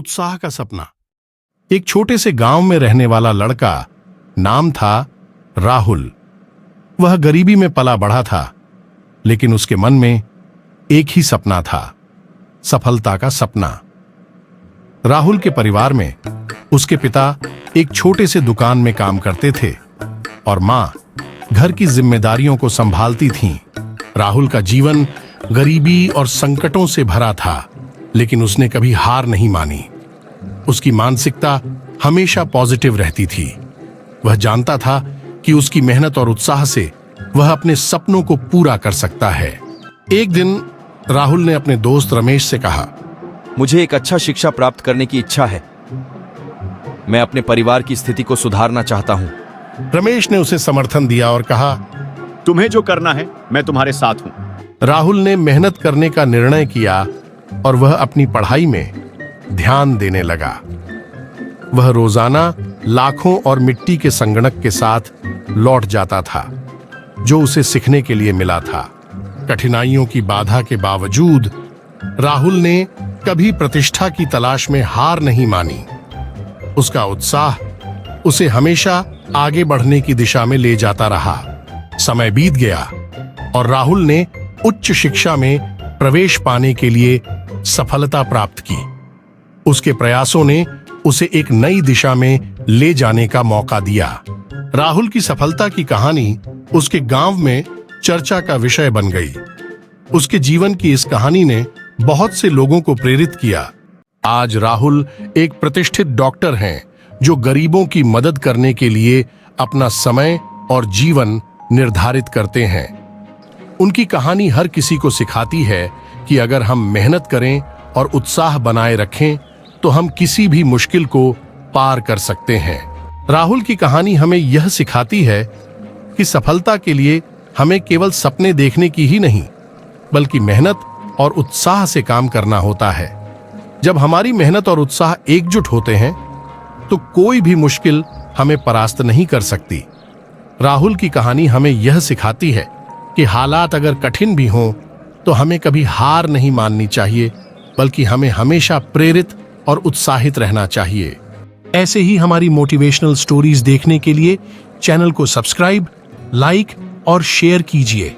उत्साह का सपना। एक छोटे से गांव में रहने वाला लड़का, नाम था राहुल। वह गरीबी में पला बढ़ा था, लेकिन उसके मन में एक ही सपना था, सफलता का सपना। राहुल के परिवार में उसके पिता एक छोटे से दुकान में काम करते थे और मां घर की जिम्मेदारियों को संभालती थीं। राहुल का जीवन गरीबी और संकटों से भरा था, लेकिन उसने कभी हार नहीं मानी। उसकी मानसिकता हमेशा पॉजिटिव रहती थी। वह जानता था कि उसकी मेहनत और उत्साह से वह अपने सपनों को पूरा कर सकता है। एक दिन राहुल ने अपने दोस्त रमेश से कहा, मुझे एक अच्छा शिक्षा प्राप्त करने की इच्छा है। मैं अपने परिवार की स्थिति को सुधारना चाहता हूं। रमेश ने उसे समर्थन दिया और कहा, तुम्हें जो करना है मैं तुम्हारे साथ हूं। राहुल ने मेहनत करने का निर्णय किया और वह अपनी पढ़ाई में ध्यान देने लगा। वह रोजाना लाखों और मिट्टी के संगणक के साथ लौट जाता था, जो उसे सीखने के लिए मिला था। कठिनाइयों की बाधा के बावजूद राहुल ने कभी प्रतिष्ठा की तलाश में हार नहीं मानी। उसका उत्साह उसे हमेशा आगे बढ़ने की दिशा में ले जाता रहा। समय बीत गया और राहुल ने उच्च शिक्षा में प्रवेश पाने के लिए सफलता प्राप्त की। उसके प्रयासों ने उसे एक नई दिशा में ले जाने का मौका दिया। राहुल की सफलता की कहानी उसके गांव में चर्चा का विषय बन गई। उसके जीवन की इस कहानी ने बहुत से लोगों को प्रेरित किया। आज राहुल एक प्रतिष्ठित डॉक्टर हैं, जो गरीबों की मदद करने के लिए अपना समय और जीवन निर्धारित करते हैं। उनकी कहानी हर किसी को सिखाती है कि अगर हम मेहनत करें और उत्साह बनाए रखें तो हम किसी भी मुश्किल को पार कर सकते हैं। राहुल की कहानी हमें यह सिखाती है कि सफलता के लिए हमें केवल सपने देखने की ही नहीं, बल्कि मेहनत और उत्साह से काम करना होता है। जब हमारी मेहनत और उत्साह एकजुट होते हैं तो कोई भी मुश्किल हमें परास्त नहीं कर सकती। राहुल की कहानी हमें यह सिखाती है कि हालात अगर कठिन भी हों तो हमें कभी हार नहीं माननी चाहिए, बल्कि हमें हमेशा प्रेरित और उत्साहित रहना चाहिए। ऐसे ही हमारी मोटिवेशनल स्टोरीज देखने के लिए चैनल को सब्सक्राइब, लाइक और शेयर कीजिए।